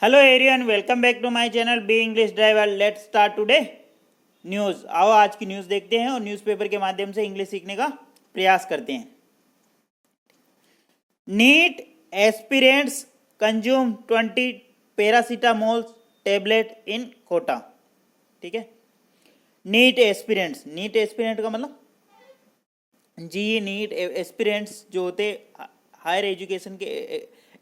Hello everyone, welcome back to my channel be English driver. Let's start today news. आओ आज की news देखते हैं और न्यूज़पेपर के माध्यम से इंग्लिश सीखने का प्रयास करते हैं। NEET aspirants consume 20 paracetamol tablet in Kota. ठीक है, नीट एस्पिरेंट का मतलब जी नीट एस्पिरेंट्स जो होते हायर एजुकेशन के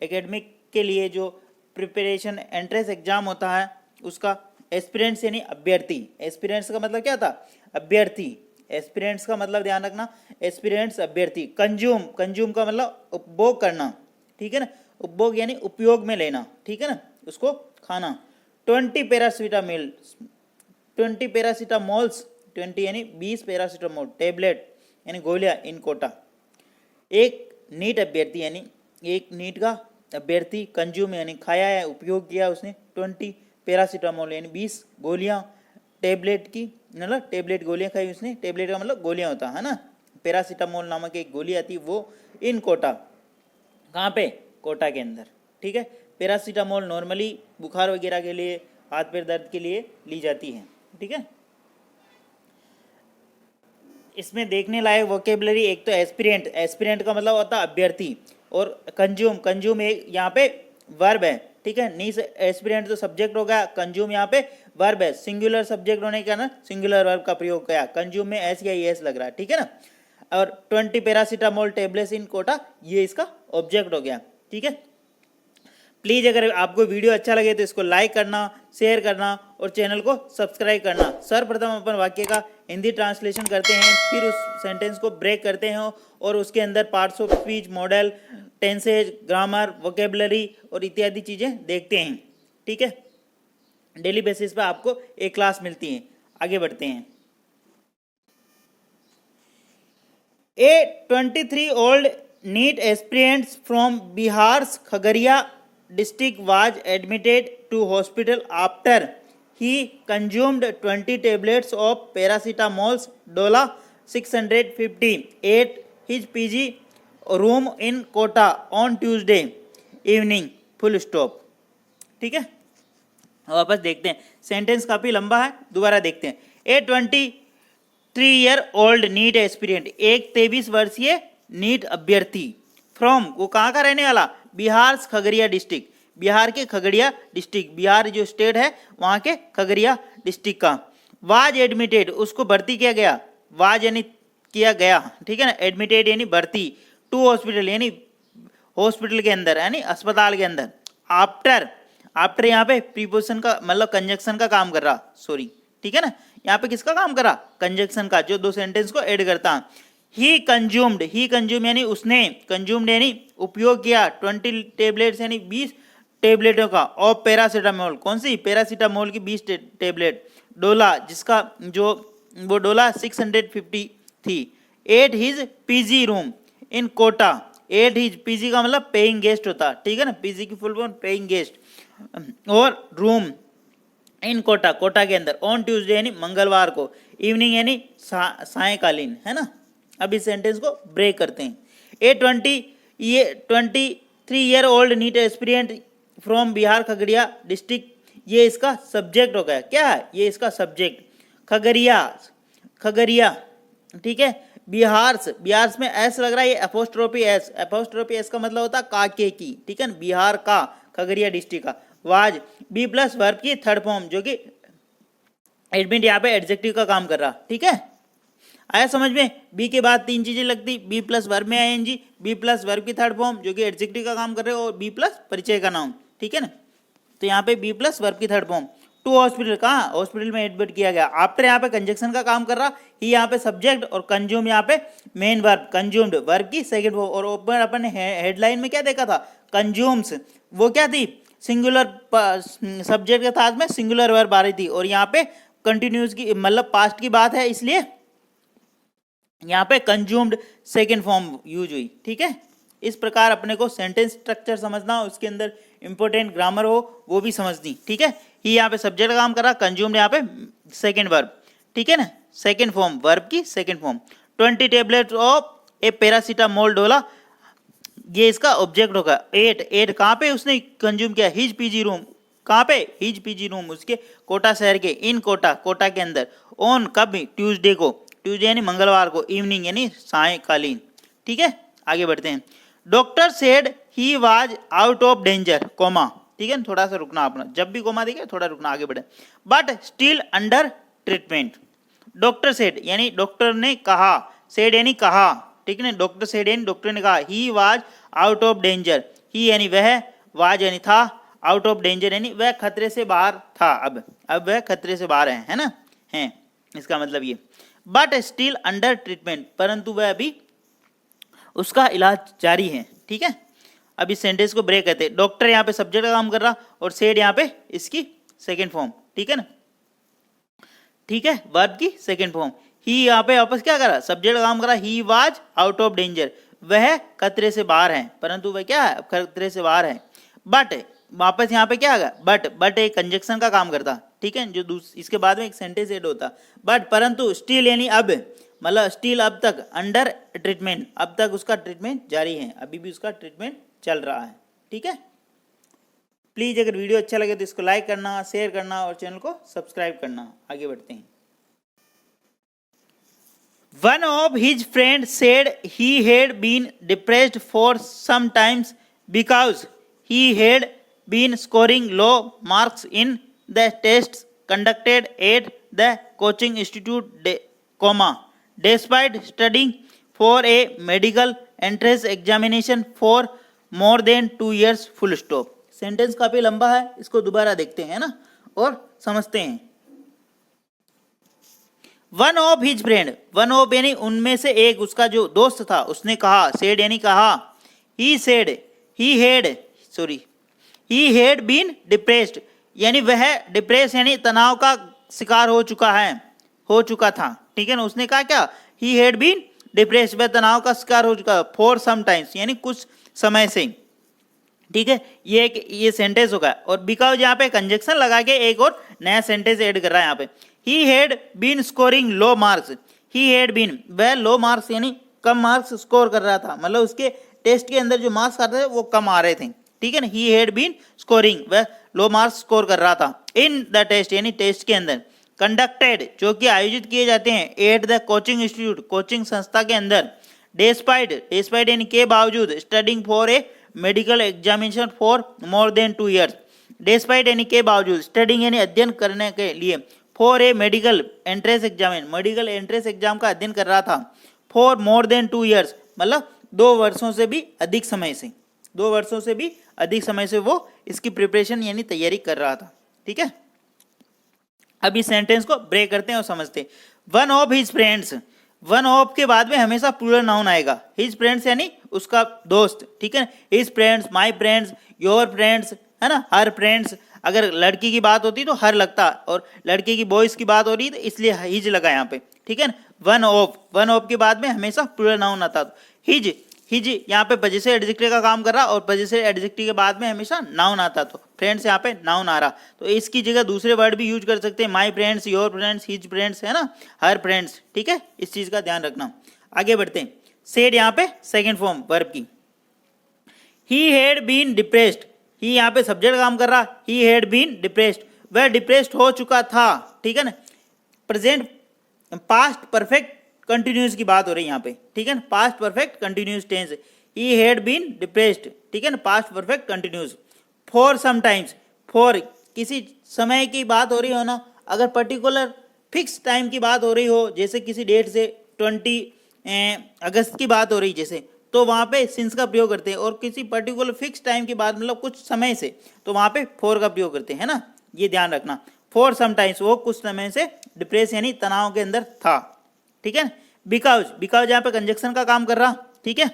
एकेडमिक के लिए जो प्रिपरेशन एंट्रेंस एग्जाम होता है उसका एस्पिरेंट्स यानी अभ्यर्थी। एस्पिरेंट्स का मतलब क्या था? अभ्यर्थी। एस्पिरेंट्स का मतलब ध्यान रखना, एस्पिरेंट्स अभ्यर्थी। कंज्यूम का मतलब उपभोग करना। ठीक है ना, उपभोग यानी उपयोग में लेना। ठीक है ना, उसको खाना। 20 पैरासीटामोल्स 20 यानी 20 पैरासीटामोल टेबलेट यानी गोलियां इन कोटा। एक नीट अभ्यर्थी यानी एक नीट का अभ्यर्थी कंज्यूम यानी खाया है, उपयोग किया उसने 20 पैरासीटामोल यानी 20 गोलियां टेबलेट की, मतलब टेबलेट गोलियां खाई उसने। टेबलेट का मतलब गोलियां होता है ना। पैरासीटामोल नामक एक गोली आती वो इन कोटा। कहाँ पे? कोटा के अंदर। ठीक है, पैरासीटामोल नॉर्मली बुखार वगैरह के लिए, हाथ पैर दर्द के लिए ली जाती है। ठीक है, इसमें देखने लायक वोकेबलरी एक तो एस्पिरेंट का मतलब होता है अभ्यर्थी, और कंज्यूम एक यहाँ पे वर्ब है। ठीक है, नी एस्पिरेंट तो सब्जेक्ट हो गया, कंज्यूम यहाँ पे वर्ब है। सिंगुलर सब्जेक्ट होने का ना सिंगुलर वर्ब का प्रयोग किया। कंज्यूम में एस या एस लग रहा है। ठीक है ना, और 20 पैरासीटामोल टेबलेट्स इन कोटा ये इसका ऑब्जेक्ट हो गया। ठीक है, प्लीज़ अगर आपको वीडियो अच्छा लगे तो इसको लाइक करना, शेयर करना और चैनल को सब्सक्राइब करना। सर्वप्रथम अपन वाक्य का हिंदी ट्रांसलेशन करते हैं, फिर उस सेंटेंस को ब्रेक करते हैं और उसके अंदर parts of speech, model, tenses, grammar, vocabulary और इत्यादि चीज़ें देखते हैं। ठीक है, डेली बेसिस पे आपको एक क्लास मिलती है। आगे बढ़ते हैं। A 23-year-old NEET aspirant from Bihar's Khagaria district was admitted to hospital after he consumed 20 tablets of paracetamol Dola 650 at his PG room in Kota on Tuesday evening. Full stop. ठीक है, वापस देखते हैं। सेंटेंस काफ़ी लंबा है, दोबारा देखते हैं। A 23-year-old नीट एस्पिरेंट, एक 23 वर्षीय नीट अभ्यर्थी, फ्रॉम वो कहाँ का रहने वाला? बिहार खगड़िया डिस्ट्रिक्ट, बिहार के खगड़िया डिस्ट्रिक्ट, बिहार जो स्टेट है वहाँ के खगड़िया डिस्ट्रिक्ट का। वाज एडमिटेड, उसको भर्ती किया गया। वाज यानी किया गया। ठीक है ना, एडमिटेड यानी भर्ती। टू हॉस्पिटल यानी हॉस्पिटल के अंदर यानी अस्पताल के अंदर। आफ्टर यहाँ पे प्रीपोजिशन का मतलब कंजक्शन का काम कर रहा, सॉरी। ठीक है ना, यहाँ पे किसका काम करा? कंजक्शन का, जो दो सेंटेंस को ऐड करता। ही कंज्यूम यानी उसने, कंज्यूम्ड यानी उपयोग किया, 20 टेबलेट्स यानी 20 टेबलेटों का, ऑफ पैरासीटामोल, कौन सी? पैरासीटामोल की 20 टेबलेट। डोला, जिसका जो वो डोला 650 थी। At his PG room in Kota. At his, PG का मतलब पेइंग गेस्ट होता। ठीक है ना, पीजी की फुल फॉर्म पेइंग गेस्ट, और रूम इन कोटा, कोटा के अंदर। ऑन ट्यूसडे यानी मंगलवार को, इवनिंग यानी सायकालीन, है ना। अब इस सेंटेंस को ब्रेक करते हैं। A 23-year-old NEET aspirant from Bihar Khagaria district, ये इसका सब्जेक्ट हो गया। क्या है ये? इसका सब्जेक्ट। खगड़िया। ठीक है, बिहार में एस लग रहा है, ये अपोस्ट्रोफी एस का मतलब होता है काके की। ठीक है ना, बिहार का, खगड़िया डिस्ट्रिक्ट का। वाज बी प्लस वर्ब की थर्ड फॉर्म, जो कि एडमिट यहाँ पे एडजेक्टिव का काम कर रहा। ठीक है, आया समझ में? बी के बाद तीन चीजें लगती, बी प्लस वर्ब में आईएनजी, बी प्लस वर्ब की थर्ड फॉर्म जो कि एडजेक्टिव का काम कर रहे हो, और बी प्लस परिचय का नाम। ठीक है ना, तो यहाँ पे बी प्लस वर्ब की थर्ड फॉर्म। टू हॉस्पिटल, कहाँ? हॉस्पिटल में एडमिट किया गया। आफ्टर यहाँ पे कंजक्शन का काम कर रहा, ही यहाँ पे सब्जेक्ट, और कंज्यूम यहाँ पे मेन वर्ब, कंज्यूम्ड वर्ब की सेकंड फॉर्म। और ऊपर अपन ने हेडलाइन में क्या देखा था? कंज्यूम्स, वो क्या थी? सिंगुलर सब्जेक्ट के साथ में सिंगुलर वर्ब आ रही थी, और यहाँ पे कंटिन्यूस की मतलब पास्ट की बात है, इसलिए यहाँ पे कंज्यूम्ड सेकंड फॉर्म यूज हुई। ठीक है, इस प्रकार अपने को सेंटेंस स्ट्रक्चर समझना, उसके अंदर इंपॉर्टेंट ग्रामर हो वो भी समझनी। ठीक है, ही यहाँ पे सब्जेक्ट का काम कर रहा, कंज्यूम्ड यहाँ पे सेकंड वर्ब। ठीक है ना, सेकंड फॉर्म, वर्ब की second form. 20 tablets of A paracetamol डोला, ये इसका ऑब्जेक्ट होगा। एट कहाँ पे उसने कंज्यूम किया? हिज पीजी रूम, कहाँ पे, हिज पीजी रूम, उसके कोटा शहर के, इन कोटा, कोटा के अंदर, ऑन कब, ट्यूसडे को, ट्यूसडे यानी मंगलवार को, इवनिंग यानी सायकालीन। ठीक है, आगे बढ़ते हैं। Doctor said he was out of danger, coma, ठीक है, थोड़ा सा रुकना अपना, जब भी कोमा देखे थोड़ा रुकना, आगे बढ़े, but still under treatment. Doctor said यानी डॉक्टर ने कहा, सेड यानी कहा, ठीक है ना, डॉक्टर सेड यानी डॉक्टर ने कहा, he was out of danger, he यानी वह, वाज यानी था, आउट ऑफ डेंजर यानी वह खतरे से बाहर था, अब वह खतरे से बाहर है ना, है इसका मतलब ये, बट स्टिल अंडर ट्रीटमेंट, परंतु वह अभी उसका इलाज जारी है। ठीक है, अब इस सेंटेंस को ब्रेक करते हैं। डॉक्टर यहाँ पे सब्जेक्ट का काम कर रहा और सेड यहाँ पे इसकी सेकेंड फॉर्म, ठीक है ना, ठीक है, वर्ब की सेकेंड फॉर्म। ही यहाँ पे वापस क्या करा, सब्जेक्ट का काम करा, ही वाज आउट ऑफ डेंजर, वह खतरे से बाहर है, परंतु वह क्या है, खतरे से बाहर है। बट वापस यहाँ पे क्या आ गया, बट एक कंजक्शन का काम करता, ठीक है, जो इसके बाद में एक सेंटेंस ऐड होता, बट परंतु, स्टिल यानी अब, मतलब स्टिल अब तक, अंडर ट्रीटमेंट अब तक उसका ट्रीटमेंट जारी है, अभी भी उसका ट्रीटमेंट चल रहा है। ठीक है, प्लीज अगर वीडियो अच्छा लगे तो इसको लाइक करना, शेयर करना और चैनल को सब्सक्राइब करना। आगे बढ़ते हैं। One of his friends said he had been depressed for some times because he had been scoring low marks in the tests conducted at the coaching institute, despite studying for a medical entrance examination for more than 2 years, full stop। Sentence काफी लंबा है, इसको दोबारा देखते हैं ना और समझते हैं। One of his friend, one of यानी उनमें से एक, उसका जो दोस्त था, उसने कहा, सेड यानी कहा, he said, he had been depressed यानी वह डिप्रेस यानी तनाव का शिकार हो चुका था, ठीक है ना, उसने कहा क्या, ही हैड बीन डिप्रेस्ड, वह तनाव का शिकार हो चुका, फॉर सम टाइम्स यानी कुछ समय से। ठीक है, ये सेंटेंस होगा और बिकॉज यहाँ पे कंजक्शन लगा के एक और नया सेंटेंस ऐड कर रहा है यहाँ पे। He had been scoring low marks, he had been, वह लो मार्क्स यानी कम मार्क्स स्कोर कर रहा था, मतलब उसके टेस्ट के अंदर जो मार्क्स आते थे वो कम आ रहे थे। ठीक है ना, ही हैड बीन स्कोरिंग, वह लो मार्क्स स्कोर कर रहा था, इन द टेस्ट यानी टेस्ट के अंदर, कंडक्टेड जो कि आयोजित किए जाते हैं, at the coaching institute coaching संस्था के अंदर, डेस्पाइट यानी के बावजूद, studying for a medical examination for more than 2 years, despite यानी के बावजूद, स्टडिंग यानी अध्ययन करने के लिए, for a medical entrance exam का अध्ययन कर रहा था, फॉर मोर देन 2 years मतलब 2 वर्षों से भी अधिक समय से वो इसकी प्रिपरेशन यानी तैयारी कर रहा था। ठीक है, अब इस सेंटेंस को ब्रेक करते हैं और समझते हैं। One of his friends, one of के बाद में हमेशा प्लूरल नाउन आएगा, हिज फ्रेंड्स यानी उसका दोस्त, ठीक है, his friends, my friends, your friends, है ना, हर फ्रेंड्स। अगर लड़की की बात होती तो हर लगता, और लड़के की बॉयज की बात हो रही तो इसलिए हिज लगा यहाँ पे। ठीक है ना, वन ऑफ के बाद में हमेशा प्लूरल नाउन आता। हिज यहाँ पे पजेसिव एडजेक्टिव का काम कर रहा और पजेसिव एडजेक्टिव के बाद में हमेशा नाउन आता, तो फ्रेंड्स यहाँ पे नाउन आ रहा, तो इसकी जगह दूसरे वर्ड भी यूज कर सकते हैं, my friends, your friends, his friends, है ना, हर फ्रेंड्स। ठीक है, इस चीज का ध्यान रखना। आगे बढ़ते हैं। सेड यहाँ पे सेकेंड फॉर्म वर्ब की। ही हैड बीन डिप्रेस्ड, ही यहाँ पे सब्जेक्ट काम कर रहा, ही हैड बीन डिप्रेस्ड, वह डिप्रेस्ड हो चुका था। ठीक है ना, प्रेजेंट पास्ट परफेक्ट कंटिन्यूस की बात हो रही है यहाँ पे। ठीक है ना, past perfect continuous tense, he had been depressed, ठीक है ना, past perfect continuous. For some times, for किसी समय की बात हो रही हो ना, अगर पर्टिकुलर फिक्स टाइम की बात हो रही हो, जैसे किसी डेट से 20 अगस्त की बात हो रही जैसे, तो वहाँ पे सिंस का प्रयोग करते हैं, और किसी पर्टिकुलर फिक्स टाइम की बात मतलब कुछ समय से, तो वहाँ पे फॉर का प्रयोग करते हैं ना, ये ध्यान रखना। फॉर सम टाइम्स वो कुछ समय से डिप्रेस यानी तनाव के अंदर था। ठीक है, बिकॉज यहाँ पे कंजक्शन का काम कर रहा। ठीक है,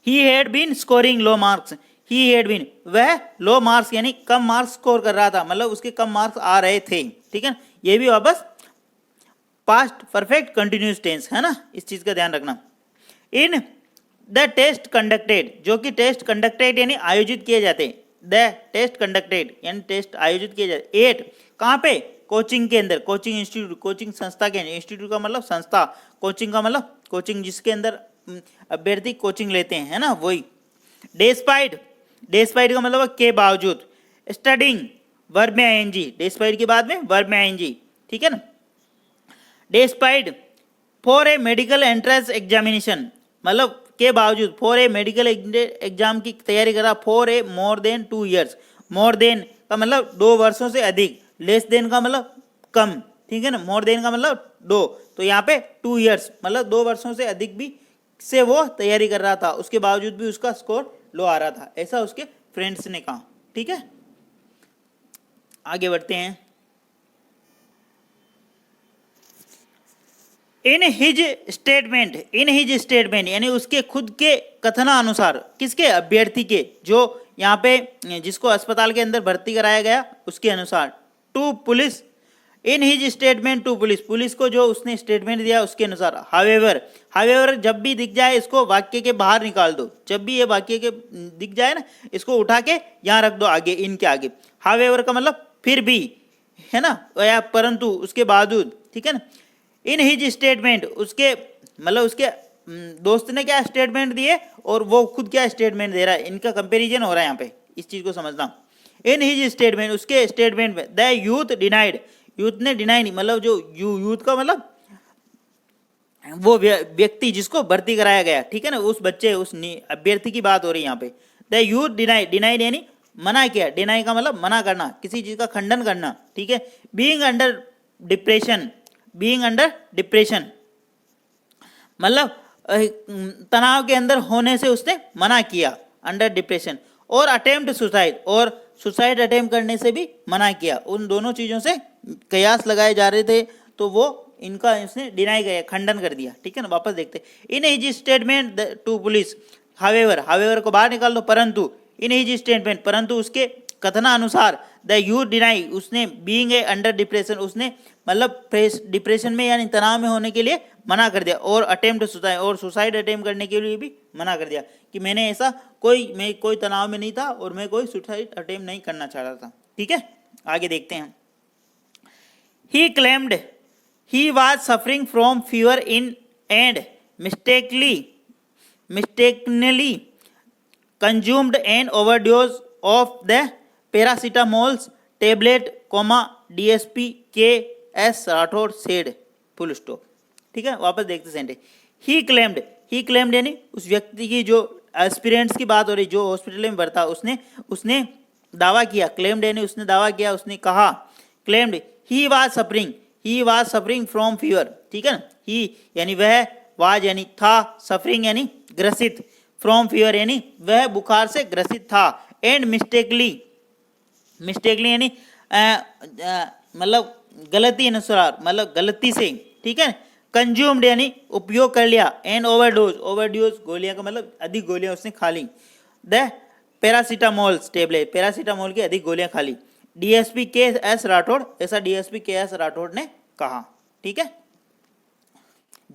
he had been scoring low marks, he had been, वह लो मार्क्स यानी कम मार्क्स स्कोर कर रहा था, मतलब उसके कम मार्क्स आ रहे थे। ठीक है, ये भी वापस पास्ट परफेक्ट कंटिन्यूस टेंस है ना, इस चीज का ध्यान रखना। इन द टेस्ट कंडक्टेड, जो कि टेस्ट कंडक्टेड यानी आयोजित किए जाते, द टेस्ट कंडक्टेड यानी टेस्ट आयोजित किए जाते, एट कहाँ पे, कोचिंग के अंदर, कोचिंग इंस्टीट्यूट, कोचिंग संस्था के, इंस्टीट्यूट का मतलब संस्था, कोचिंग का मतलब कोचिंग जिसके अंदर अभ्यर्थी कोचिंग लेते हैं, है ना, वही। डेस्पाइट का मतलब के बावजूद, स्टडिंग वर्ब में आईएनजी, डिस्पाइट के बाद में वर्ब में आईएनजी, ठीक है ना। Despite for a medical entrance examination, मतलब के बावजूद, फॉर ए मेडिकल एग्जाम की तैयारी करा, for a more than 2 years, more than का मतलब 2 वर्षों से अधिक, लेस देन का मतलब कम, ठीक है ना, मोर देन का मतलब 2, तो यहाँ पे 2 ईयर्स मतलब 2 वर्षों से अधिक भी से वो तैयारी कर रहा था, उसके बावजूद भी उसका स्कोर लो आ रहा था, ऐसा उसके फ्रेंड्स ने कहा, ठीक है। आगे बढ़ते हैं। इन हिज स्टेटमेंट यानी उसके खुद के कथनानुसार, किसके, अभ्यर्थी के, जो यहाँ पे जिसको अस्पताल के अंदर भर्ती कराया गया उसके अनुसार, to police, in his statement to police, police को जो उसने स्टेटमेंट दिया उसके अनुसार, हावेवर जब भी दिख जाए इसको वाक्य के बाहर निकाल दो, जब भी ये वाक्य के दिख जाए ना इसको उठा के यहाँ रख दो आगे, इनके आगे। हावेवर का मतलब फिर भी, है ना, या परंतु, उसके बावजूद, ठीक है ना। इन हिज स्टेटमेंट, उसके मतलब उसके दोस्त ने क्या स्टेटमेंट दिए और वो खुद क्या स्टेटमेंट दे रहा है, इनका कंपैरिजन हो रहा है यहाँ पे, इस चीज को समझना। इन हिज स्टेटमेंट, उसके स्टेटमेंट में, द यूथ डिनाइड, यूथ ने डिनाई नहीं, मतलब जो यूथ का मतलब वो व्यक्ति जिसको भर्ती कराया गया, ठीक है ना, उस बच्चे, उस अभ्यर्थी की बात हो रही है यहाँ पे। द यूथ डिनाइड यानी मना किया, डिनाई का मतलब मना करना, किसी चीज का खंडन करना, ठीक है। बीइंग अंडर डिप्रेशन मतलब तनाव के अंदर होने से उसने मना किया, अंडर डिप्रेशन, और अटेम्प्ट सुसाइड, और सुसाइड अटेम्प्ट करने से भी मना किया, उन दोनों चीजों से कयास लगाए जा रहे थे, तो वो इनका इसने डिनाई किया, खंडन कर दिया, ठीक है ना। वापस देखते हैं। In his statement to police, however को बाहर निकाल दो, परंतु, इन हिज स्टेटमेंट, परंतु उसके कथनानुसार, द यूथ डिनाई, उसने बीइंग ए अंडर डिप्रेशन, उसने मतलब डिप्रेशन में यानी तनाव में होने के लिए मना कर दिया, और अटेम्प्ट सुसाइड, और सुसाइड अटेम्प्ट करने के लिए भी मना कर दिया, कि मैंने ऐसा मैं कोई तनाव में नहीं था और मैं कोई सुसाइड अटेम्प्ट नहीं करना चाह रहा था, ठीक है। आगे देखते हैं। He claimed he was suffering from fever and mistakenly consumed an overdose of the paracetamol tablet, DSP K.S. Rathod said, full stop, ठीक है। वापस देखते सेंटेंस। ही क्लेम्ड यानी उस व्यक्ति की, जो एस्पिरेंट्स की बात हो रही, जो हॉस्पिटल में भर्ता, उसने दावा किया, क्लेम्ड यानी उसने दावा किया, उसने कहा, claimed he was suffering from fever, ठीक है ना। ही यानी वह, वाज यानी था, सफरिंग यानी ग्रसित, फ्रॉम फीवर यानी वह बुखार से ग्रसित था, एंड मिस्टेकली यानी मतलब गलती अनुसार, मतलब गलती से, ठीक है। कंज्यूम्ड यानी उपयोग कर लिया, एंड ओवरडोज गोलियां का मतलब अधिक गोलियां उसने खा ली, द पैरासीटामोल टेबलेट, पैरासीटामोल की अधिक गोलियां खा ली, DSP K.S. राठौड़, ऐसा DSP K.S. राठौड़ ने कहा, ठीक है।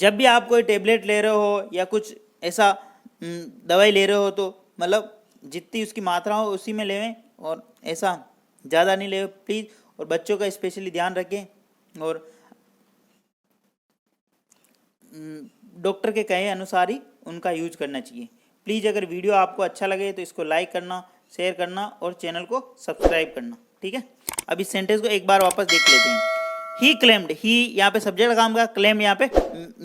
जब भी आप कोई टेबलेट ले रहे हो या कुछ ऐसा दवाई ले रहे हो, तो मतलब जितनी उसकी मात्रा हो उसी में लेवें, और ऐसा ज़्यादा नहीं ले प्लीज़, और बच्चों का स्पेशली ध्यान रखें, और डॉक्टर के कहे अनुसार ही उनका यूज करना चाहिए। प्लीज़ अगर वीडियो आपको अच्छा लगे तो इसको लाइक करना, शेयर करना और चैनल को सब्सक्राइब करना, ठीक है। अब इस सेंटेंस को एक बार वापस देख लेते हैं। ही क्लेम्ड, ही यहाँ पे सब्जेक्ट काम का, क्लेम यहाँ पे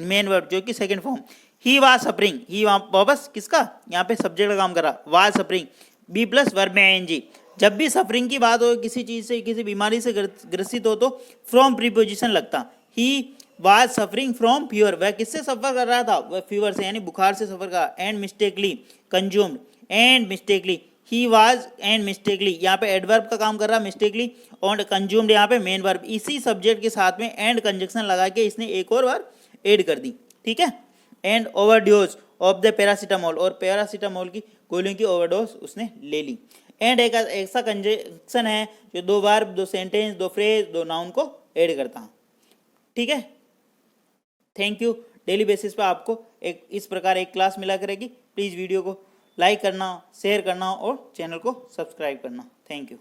मेन वर्ब जो कि second form. He was suffering, he वापस किसका, यहाँ पे सब्जेक्ट काम कर रहा, was suffering, B plus verb में ING। जब भी सफरिंग की बात हो, किसी चीज से, किसी बीमारी से ग्रसित हो, तो फ्रॉम प्रीपोजिशन लगता। ही वाज सफरिंग फ्रॉम फीवर, वह किससे सफर कर रहा था, वह फीवर से यानी बुखार से सफर कर, and mistakenly consumed, and mistakenly he was, and mistakenly यहाँ पे एडवर्ब का काम कर रहा, मिस्टेकली, और कंज्यूम्ड यहाँ पे मेन वर्ब, इसी सब्जेक्ट के साथ में एंड कंजक्शन लगा के इसने एक और बार ऐड कर दी, ठीक है। And overdose of the paracetamol, और पैरासीटामोल की गोलियों की ओवरडोज उसने ले ली। एंड एक ऐसा कंजक्शन है जो 2 बार, 2 सेंटेंस, 2 फ्रेज, 2 नाउन को ऐड करता है, ठीक है। Thank you. डेली बेसिस पे आपको इस प्रकार एक क्लास मिला करेगी। प्लीज़ वीडियो को लाइक करना, शेयर करना और चैनल को सब्सक्राइब करना। Thank you.